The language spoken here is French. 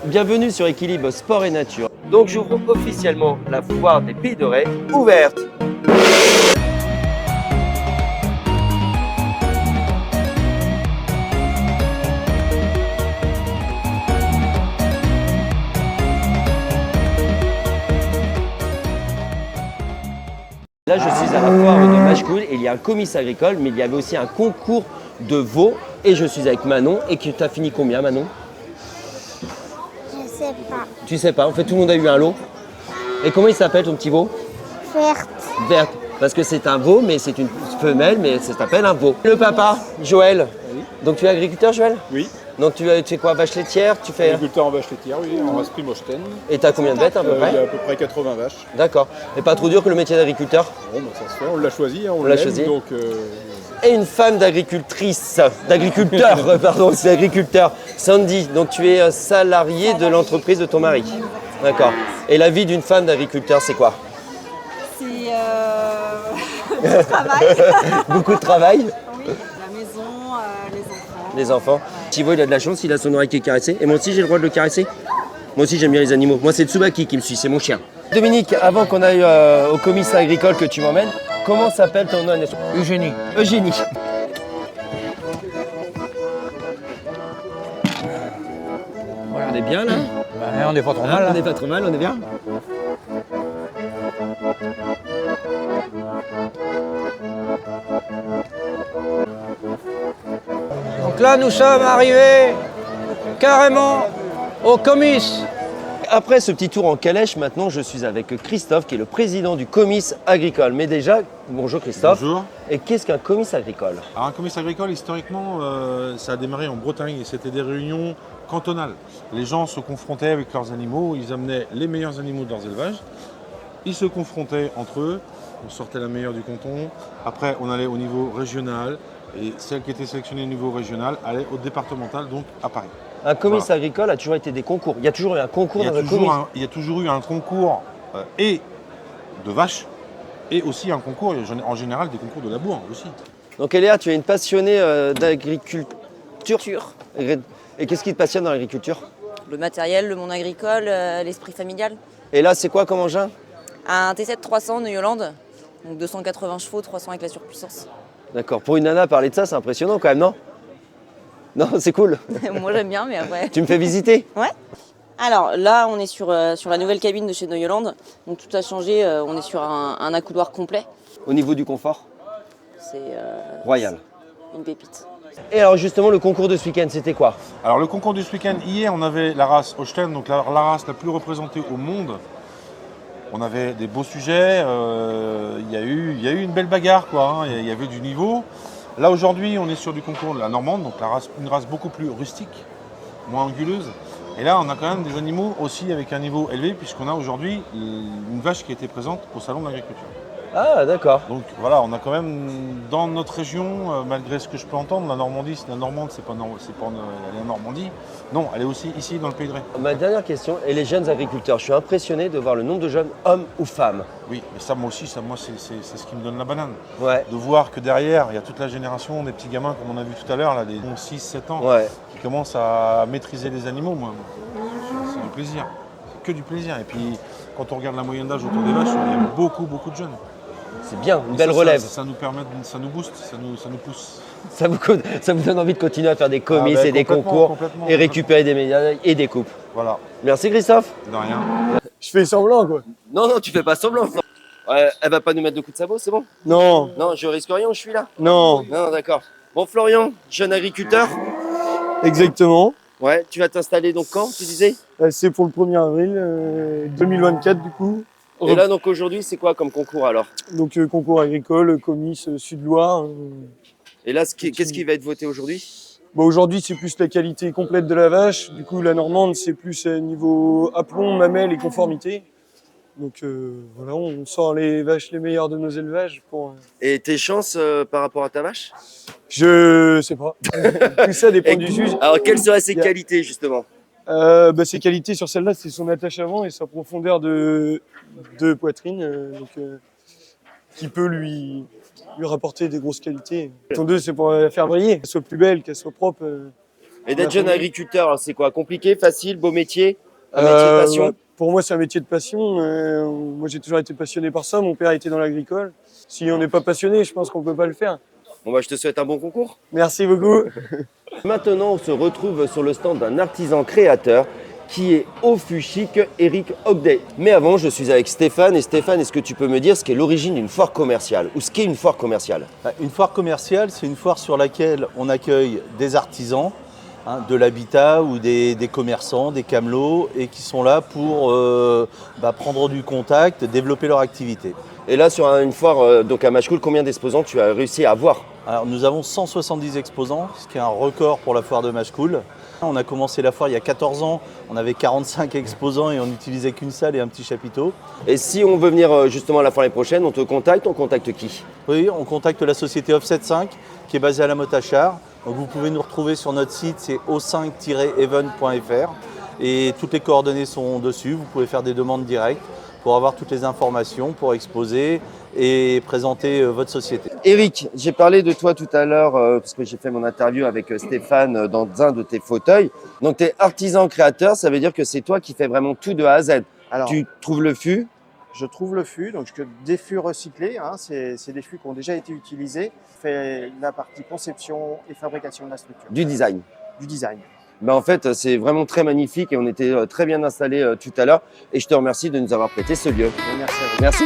Bienvenue sur Équilibre Sport et Nature. Donc j'ouvre officiellement la foire des Pays de Ré ouverte. Là, je suis à la foire de Machecoul et il y a un comice agricole, mais il y avait aussi un concours de veaux. Et je suis avec Manon. Et tu as fini combien, Manon? Je sais pas. Tu sais pas, en fait, tout le monde a eu un lot. Et comment il s'appelle ton petit veau? Verte. Verte. Parce que c'est un veau, mais c'est une femelle, mais ça s'appelle un veau. Le papa, Joël. Oui. Donc tu es agriculteur, Joël? Oui, Donc tu fais quoi? Vache laitière? Tu fais... agriculteur en vache laitière, oui, en race Primosten. Et tu as combien de bêtes à peu Il y a près? à peu près 80 vaches. D'accord. Et pas trop dur que le métier d'agriculteur? Bon, bah, ça se fait, on l'a choisi, hein, on l'a l'aime, choisi. donc Et une femme d'agricultrice, d'agriculteur, pardon, c'est agriculteur. Sandy, donc tu es salarié de l'entreprise de ton mari. D'accord. Et la vie d'une femme d'agriculteur, c'est quoi? C'est le travail, Beaucoup de travail. oui, la maison, les enfants. Les enfants. Thibaut, il a de la chance, il a son oreille qui est caressée. Et moi aussi, j'ai le droit de le caresser? Moi aussi, j'aime bien les animaux. Moi, c'est Tsubaki qui me suit, c'est mon chien. Dominique, avant qu'on aille au commissariat agricole que tu m'emmènes, comment s'appelle ton nom? Eugénie. Eugénie. Voilà. On est bien là? On n'est pas trop mal. On Là. n'est pas trop mal, on est bien? Donc là, nous sommes arrivés carrément au comice. Après ce petit tour en calèche, maintenant je suis avec Christophe qui est le président du comice agricole. Mais déjà, bonjour Christophe. Bonjour. Et qu'est-ce qu'un comice agricole? Alors un comice agricole, historiquement, ça a démarré en Bretagne et c'était des réunions cantonales. Les gens se confrontaient avec leurs animaux, ils amenaient les meilleurs animaux de leurs élevages, ils se confrontaient entre eux, on sortait la meilleure du canton, après on allait au niveau régional et celle qui était sélectionnée au niveau régional allait au départemental, donc à Paris. Un comice agricole a toujours été des concours. Il y a toujours eu un concours dans le comice. Il y a toujours eu un concours et de vaches et aussi un concours, en général des concours de labour aussi. Donc Eléa, tu es une passionnée d'agriculture. Et qu'est-ce qui te passionne dans l'agriculture? Le matériel, le monde agricole, l'esprit familial. Et là, c'est quoi comme engin? Un T7 300 de Yolande, donc 280 chevaux, 300 avec la surpuissance. D'accord. Pour une nana, parler de ça, c'est impressionnant quand même, non? Non, c'est cool. Moi j'aime bien, mais après... Tu me fais visiter? Ouais. Alors là, on est sur la nouvelle cabine de chez No Yolande, donc tout a changé, on est sur un accoudoir complet. Au niveau du confort? C'est Royal. une pépite. Et alors justement, le concours de ce week-end, c'était quoi? Alors le concours du ce week-end, hier on avait la race Holstein, donc la race la plus représentée au monde. On avait des beaux sujets, il y a eu une belle bagarre quoi, hein, il y avait du niveau. Là aujourd'hui on est sur du concours de la normande, donc une race beaucoup plus rustique, moins anguleuse. Et là on a quand même des animaux aussi avec un niveau élevé puisqu'on a aujourd'hui une vache qui a été présente au salon de l'agriculture. Ah, d'accord. Donc voilà, on a quand même dans notre région, malgré ce que je peux entendre, la Normandie, la Normande, c'est pas la Normandie. Non, elle est aussi ici dans le Pays de Ré. Ma dernière question, et les jeunes agriculteurs, je suis impressionné de voir le nombre de jeunes hommes ou femmes. Oui, mais ça moi aussi, c'est ce qui me donne la banane. Ouais. De voir que derrière, il y a toute la génération des petits gamins, comme on a vu tout à l'heure, là, des 6-7 ans, Ouais. qui commencent à maîtriser les animaux. Moi, c'est du plaisir. C'est que du plaisir. Et puis, quand on regarde la moyenne d'âge autour des vaches, il y a beaucoup de jeunes. C'est bien, une Et belle ça, relève. Ça nous permet, ça nous booste, ça nous pousse. Ça vous donne envie de continuer à faire des comices ben, et des complètement, concours complètement, et récupérer des médailles et des coupes. Voilà, Merci Christophe. de rien. je fais semblant quoi. Non, tu fais pas semblant. Ouais, elle va pas nous mettre de coups de sabot, c'est bon? Non, Non, je risque rien, je suis là. non, Non, d'accord. Bon, Florian, jeune agriculteur. exactement. Ouais, tu vas t'installer donc quand, tu disais? C'est pour le 1er avril 2024 du coup. Et là, donc aujourd'hui, c'est quoi comme concours alors? Donc concours agricole, comice Sud-Loire. Et là, qu'est-ce qui va être voté aujourd'hui? Bon, aujourd'hui, c'est plus la qualité complète de la vache. Du coup, la normande, c'est plus niveau aplomb, mamelle et conformité. Donc voilà, on sort les vaches les meilleures de nos élevages pour... Et tes chances par rapport à ta vache? Je sais pas. Tout ça dépend du juge. Alors, quelles seraient ses Il y a- qualités justement? Ses qualités sur celle-là, c'est son attache avant et sa profondeur de poitrine, qui peut lui rapporter des grosses qualités. Ton 2, c'est pour la faire briller, qu'elle soit plus belle, qu'elle soit propre. Et d'être jeune agriculteur, alors, c'est quoi? Compliqué, facile, beau métier? Un métier de passion? Pour moi, c'est un métier de passion. Moi, j'ai toujours été passionné par ça. Mon père était dans l'agricole. Si on n'est pas passionné, je pense qu'on ne peut pas le faire. Bon, bah, je te souhaite un bon concours. Merci beaucoup. Maintenant, on se retrouve sur le stand d'un artisan créateur qui est au Fuchic, Eric Ogday. Mais avant, je suis avec Stéphane. Et Stéphane, est-ce que tu peux me dire ce qu'est l'origine d'une foire commerciale ou ce qu'est une foire commerciale? Une foire commerciale, c'est une foire sur laquelle on accueille des artisans, de l'habitat ou des commerçants, des camelots, et qui sont là pour prendre du contact, développer leur activité. Et là, sur une foire donc à Machecoul, combien d'exposants tu as réussi à avoir? Alors, nous avons 170 exposants, ce qui est un record pour la foire de Machecoul. On a commencé la foire il y a 14 ans, on avait 45 exposants et on n'utilisait qu'une salle et un petit chapiteau. Et si on veut venir justement à la foire l'année prochaine, on contacte qui? Oui, on contacte la société Offset5 qui est basée à la Motte-à-Char. Donc vous pouvez nous retrouver sur notre site, c'est o5-even.fr et toutes les coordonnées sont dessus. Vous pouvez faire des demandes directes pour avoir toutes les informations, pour exposer et présenter votre société. Eric, j'ai parlé de toi tout à l'heure parce que j'ai fait mon interview avec Stéphane dans un de tes fauteuils. Donc tu es artisan créateur, ça veut dire que c'est toi qui fais vraiment tout de A à Z. Alors, tu trouves le fût? Je trouve le fût, donc des fûts recyclés, c'est des fûts qui ont déjà été utilisés. Je fais la partie conception et fabrication de la structure. Du design. Du design. Ben en fait, c'est vraiment très magnifique et on était très bien installés tout à l'heure. Et je te remercie de nous avoir prêté ce lieu. Merci à vous. Merci.